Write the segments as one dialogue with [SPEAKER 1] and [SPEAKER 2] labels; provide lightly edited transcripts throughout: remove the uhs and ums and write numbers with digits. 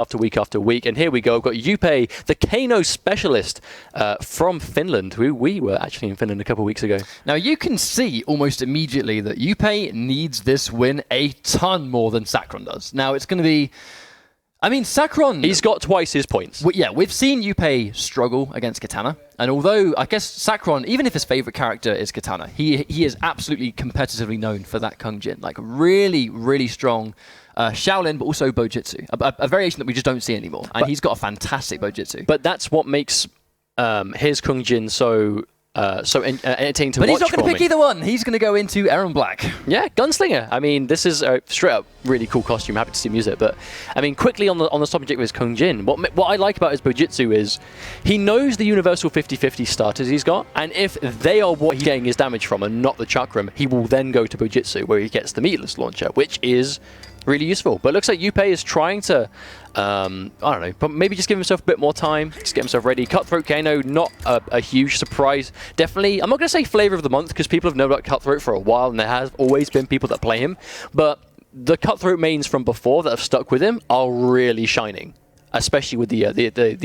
[SPEAKER 1] after week. And here we go. I've got Jupe, the Kano specialist from Finland. We were actually in Finland a couple of weeks ago.
[SPEAKER 2] Now, you can see almost immediately that Jupe needs this win a ton more than Sakr0n does. Now, it's going to be... I mean, Sakr0n...
[SPEAKER 1] He's got twice his points.
[SPEAKER 2] Yeah, we've seen Jupe struggle against Katana. And although, I guess, Sakr0n, even if his favorite character is Katana, he is absolutely competitively known for that Kung Jin. Like, really, really strong Shaolin, but also Bojutsu. A variation that we just don't see anymore. And he's got a fantastic Bojutsu.
[SPEAKER 1] But that's what makes his Kung Jin so entertaining to watch.
[SPEAKER 2] But he's not going to pick either one. He's going to go into Aaron Black.
[SPEAKER 1] Yeah, Gunslinger. I mean, this is a straight up really cool costume. Happy to see him use it. But I mean, quickly on the subject of his Kung Jin, what I like about his Bojutsu is he knows the universal 50-50 starters he's got, and if they are what he's getting his damage from and not the Sakr0n, he will then go to Bojutsu where he gets the meatless launcher, which is really useful. But it looks like Jupe is trying to, I don't know, but maybe just give himself a bit more time, just get himself ready. Cutthroat Kano, not a huge surprise. Definitely, I'm not going to say flavor of the month because people have known about Cutthroat for a while and there has always been people that play him. But the Cutthroat mains from before that have stuck with him are really shining. Especially with the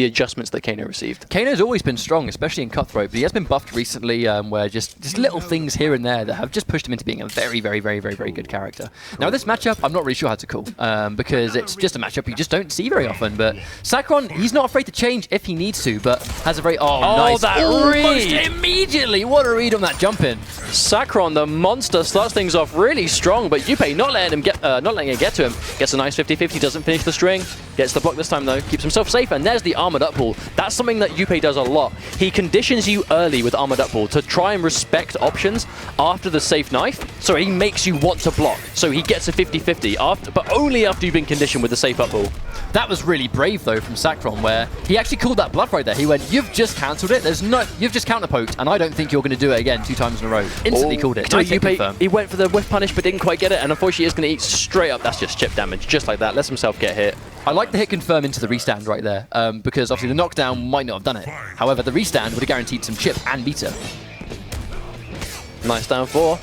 [SPEAKER 1] adjustments that Kano received.
[SPEAKER 2] Kano's always been strong, especially in Cutthroat, but he has been buffed recently where just little things here and there that have just pushed him into being a very, very, very, very, very good character. Now, this matchup, I'm not really sure how to call, because it's just a matchup you just don't see very often, but Sakr0n, he's not afraid to change if he needs to, but has a very... Oh, nice.
[SPEAKER 1] That
[SPEAKER 2] almost
[SPEAKER 1] read!
[SPEAKER 2] Immediately! What a read on that jump in.
[SPEAKER 1] Sakr0n, the monster, starts things off really strong, but Jupe not letting it get to him. Gets a nice 50-50, doesn't finish the string, gets the block this time though, keeps himself safe, and there's the armored up pull. That's something that Jupe does a lot. He conditions you early with armored up pull to try and respect options after the safe knife, so he makes you want to block. So he gets a 50-50, but only after you've been conditioned with the safe up pull.
[SPEAKER 2] That was really brave though from Sakr0n, where he actually called that bluff right there. He went, "You've just cancelled it. You've just counterpoked, and I don't think you're going to do it again 2 times in a row." Instantly called it. Nice
[SPEAKER 1] Jupe, he went for the whiff punish but didn't quite get it, and unfortunately is going to eat straight up. That's just chip damage, just like that. Lets himself get hit.
[SPEAKER 2] I like the hit confirm into the restand right there, because obviously the knockdown might not have done it. However, the restand would have guaranteed some chip and meter.
[SPEAKER 1] Nice down 4.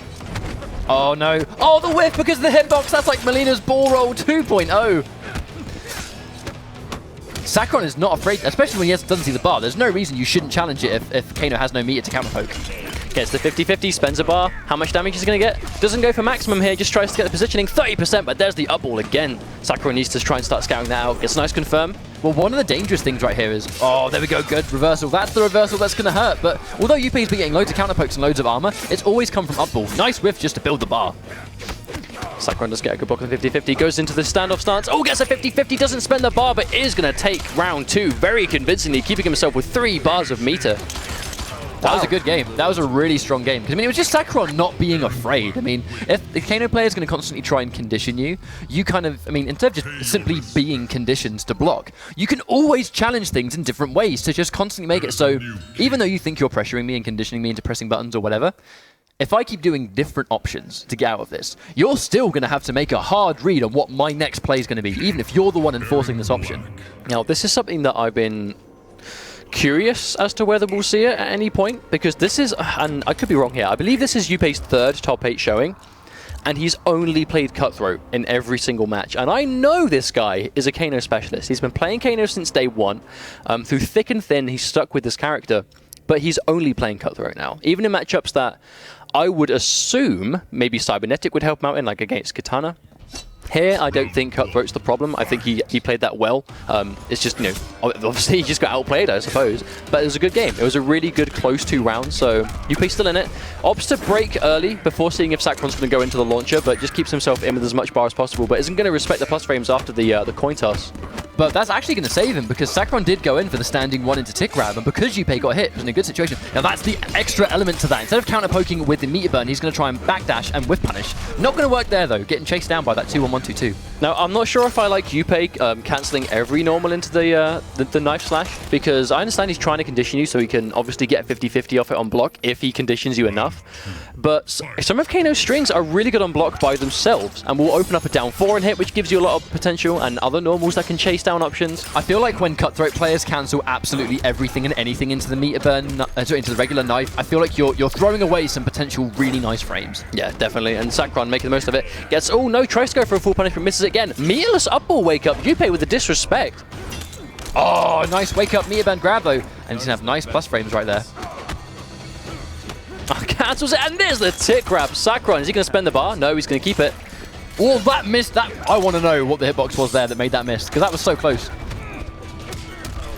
[SPEAKER 2] Oh no. Oh, the whiff because of the hitbox. That's like Melina's ball roll 2.0. Sakr0n is not afraid, especially when he doesn't see the bar. There's no reason you shouldn't challenge it if Kano has no meter to counterpoke.
[SPEAKER 1] Gets the 50-50, spends a bar. How much damage is he going to get? Doesn't go for maximum here, just tries to get the positioning. 30%, but there's the up ball again. Sakr0n needs to try and start scouting that out. Gets a nice confirm.
[SPEAKER 2] Well, one of the dangerous things right here is... Oh, there we go, good. Reversal. That's the reversal that's going to hurt. But although Jupe's been getting loads of counterpokes and loads of armor, it's always come from up ball. Nice whiff just to build the bar.
[SPEAKER 1] Sakr0n does get a good block of the 50-50, goes into the standoff stance. Oh, gets a 50-50, doesn't spend the bar, but is going to take round 2 very convincingly, keeping himself with 3 bars of meter.
[SPEAKER 2] That was a good game. That was a really strong game. Because, I mean, it was just Sakr0n not being afraid. I mean, if the Kano player is going to constantly try and condition you, you kind of, I mean, instead of just simply being conditioned to block, you can always challenge things in different ways to just constantly make it so, even though you think you're pressuring me and conditioning me into pressing buttons or whatever, if I keep doing different options to get out of this, you're still going to have to make a hard read on what my next play is going to be, even if you're the one enforcing this option.
[SPEAKER 1] Now, this is something that I've been curious as to whether we'll see it at any point, because this is, and I could be wrong here, I believe this is Jupe's 3rd top 8 showing, and he's only played Cutthroat in every single match. And I know this guy is a Kano specialist. He's been playing Kano since day 1. Through thick and thin, he's stuck with this character, but he's only playing Cutthroat now. Even in matchups that I would assume maybe Cybernetic would help him out in, like against Katana. Here, I don't think Cutthroat's the problem. I think he played that well. It's just, you know, obviously he just got outplayed, I suppose. But it was a good game. It was a really good close 2 rounds, so Jupe's still in it. Opts to break early before seeing if Sakr0n's going to go into the launcher, but just keeps himself in with as much bar as possible, but isn't going to respect the plus frames after the coin toss.
[SPEAKER 2] But that's actually going to save him, because Sakr0n did go in for the standing 1 into tick grab, and because Jupe got hit, it was in a good situation. Now that's the extra element to that. Instead of counter-poking with the meter burn, he's going to try and backdash and whiff punish. Not going to work there, though, getting chased down by that 2-1-1-2-2. Now,
[SPEAKER 1] I'm not sure if I like Jupe cancelling every normal into the knife slash, because I understand he's trying to condition you so he can obviously get 50-50 off it on block if he conditions you enough. But some of Kano's strings are really good on block by themselves and will open up a down 4 and hit, which gives you a lot of potential, and other normals that can chase down down options.
[SPEAKER 2] I feel like when Cutthroat players cancel absolutely everything and anything into the meter burn, into the regular knife, I feel like you're throwing away some potential really nice frames.
[SPEAKER 1] Yeah, definitely. And Sakr0n making the most of it. Gets, oh no, tries to go for a full punishment, misses it again. Meterless up ball wake up. Jupe with the disrespect.
[SPEAKER 2] Oh, nice wake up meter burn grab though. And he's going to have nice plus frames right there.
[SPEAKER 1] Oh, cancels it, and there's the tick grab. Sakr0n, is he going to spend the bar? No, he's going to keep it.
[SPEAKER 2] Oh, that missed. I want to know what the hitbox was there that made that miss, because that was so close.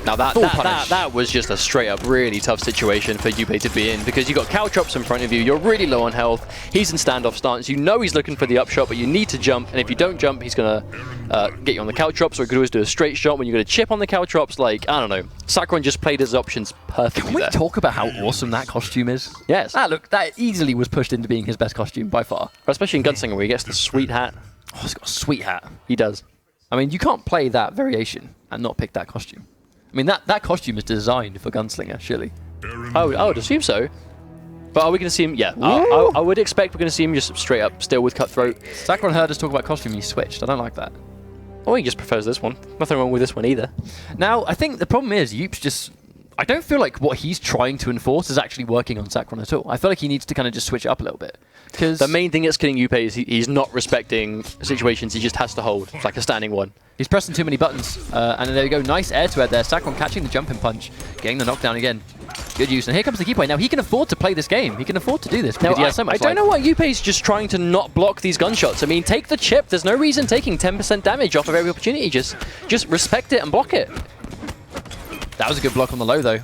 [SPEAKER 1] Now that was just a straight up really tough situation for Jupe to be in, because you got Caltrops in front of you, you're really low on health, he's in standoff stance, you know he's looking for the upshot, but you need to jump, and if you don't jump, he's going to get you on the Caltrops, or he could always do a straight shot when you get a chip on the Caltrops. Like, I don't know. Sakr0n just played his options perfectly.
[SPEAKER 2] Can we talk about how awesome that costume is?
[SPEAKER 1] Yes.
[SPEAKER 2] Look, that easily was pushed into being his best costume by far.
[SPEAKER 1] Especially in Gunslinger where he gets the sweet hat.
[SPEAKER 2] Oh, he's got a sweet hat.
[SPEAKER 1] He does.
[SPEAKER 2] I mean, you can't play that variation and not pick that costume. I mean, that costume is designed for Gunslinger, surely.
[SPEAKER 1] I would assume so. But are we going to see him? Yeah, I would expect we're going to see him just straight up still with Cutthroat.
[SPEAKER 2] Sakr0n heard us talk about costume and he switched. I don't like that.
[SPEAKER 1] Oh, he just prefers this one. Nothing wrong with this one either.
[SPEAKER 2] Now, I think the problem is Jupe's just... I don't feel like what he's trying to enforce is actually working on Sakr0n at all. I feel like he needs to kind of just switch it up a little bit. Because
[SPEAKER 1] the main thing that's killing Jupe is he's not respecting situations he just has to hold. It's like a standing one.
[SPEAKER 2] He's pressing too many buttons. And there we go. Nice air to air there. Sakr0n catching the jumping punch. Getting the knockdown again. Good use. And here comes the key point. Now he can afford to play this game. He can afford to do this.
[SPEAKER 1] Now,
[SPEAKER 2] he has so much
[SPEAKER 1] I don't know why Jupe's just trying to not block these gunshots. I mean, take the chip. There's no reason taking 10% damage off of every opportunity. Just respect it and block it.
[SPEAKER 2] That was a good block on the low, though.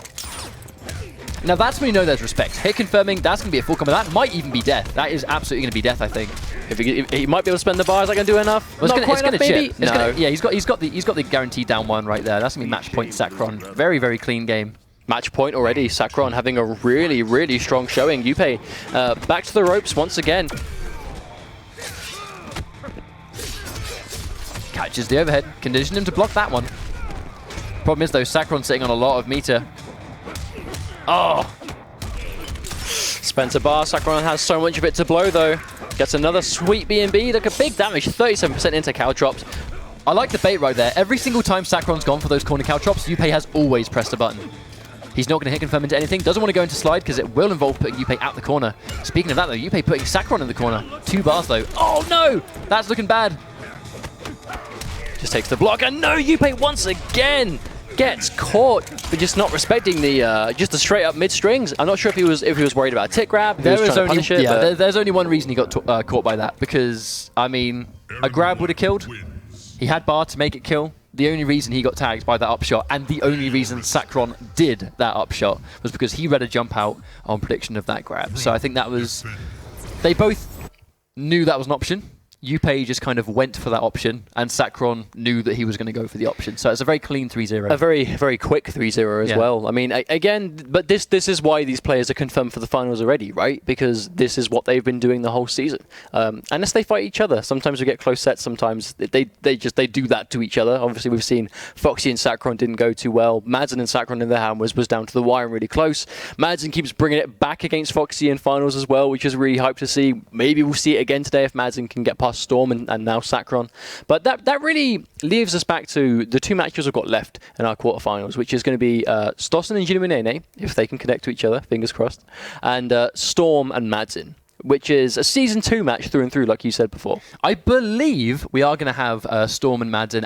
[SPEAKER 2] Now that's when you know there's respect. Hit confirming, that's going to be a full combo. That might even be death. That is absolutely going to be death, I think.
[SPEAKER 1] If he might be able to spend the bar, is that going to do enough?
[SPEAKER 2] Well, it's going to chip.
[SPEAKER 1] No.
[SPEAKER 2] Yeah, he's got the guaranteed down one right there. That's going to be match point Sakr0n. Very, very clean game.
[SPEAKER 1] Match point already. Sakr0n having a really, really strong showing. Jupe back to the ropes once again.
[SPEAKER 2] Catches the overhead. Conditioned him to block that one. Problem is, though, Sakr0n sitting on a lot of meter. Oh!
[SPEAKER 1] Spencer bar. Sakr0n has so much of it to blow, though. Gets another sweet B&B. Look at big damage. 37% into Caltrops.
[SPEAKER 2] I like the bait right there. Every single time Sakr0n's gone for those corner Caltrops, Jupe has always pressed a button. He's not going to hit confirm into anything. Doesn't want to go into slide because it will involve putting Jupe out the corner. Speaking of that, though, Jupe putting Sakr0n in the corner. 2 bars, though. Oh, no! That's looking bad.
[SPEAKER 1] Just takes the block. And no, Jupe once again gets caught for just not respecting the just the straight up mid strings. I'm not sure if he was worried about a tick grab. There's
[SPEAKER 2] only one reason he got caught by that, because I mean a grab would have killed. He had bar to make it kill. The only reason he got tagged by that upshot, and the only reason Sakr0n did that upshot, was because he read a jump out on prediction of that grab. So I think that was, they both knew that was an option. Jupe just kind of went for that option, and Sakr0n knew that he was going to go for the option. So it's a very clean 3-0.
[SPEAKER 1] A very, very quick 3-0 as well. I mean, again, but this is why these players are confirmed for the finals already, right? Because this is what they've been doing the whole season. Unless they fight each other. Sometimes we get close sets, sometimes they do that to each other. Obviously, we've seen Foxy and Sakr0n didn't go too well. Madsen and Sakr0n in their hand was down to the wire and really close. Madsen keeps bringing it back against Foxy in finals as well, which is really hyped to see. Maybe we'll see it again today if Madsen can get past Storm and now Sakr0n. But that really leaves us back to the 2 matches we've got left in our quarterfinals, which is going to be Sakr0n and Jupe, if they can connect to each other, fingers crossed, and Storm and Madsen, which is a Season 2 match through and through, like you said before.
[SPEAKER 2] I believe we are going to have Storm and Madsen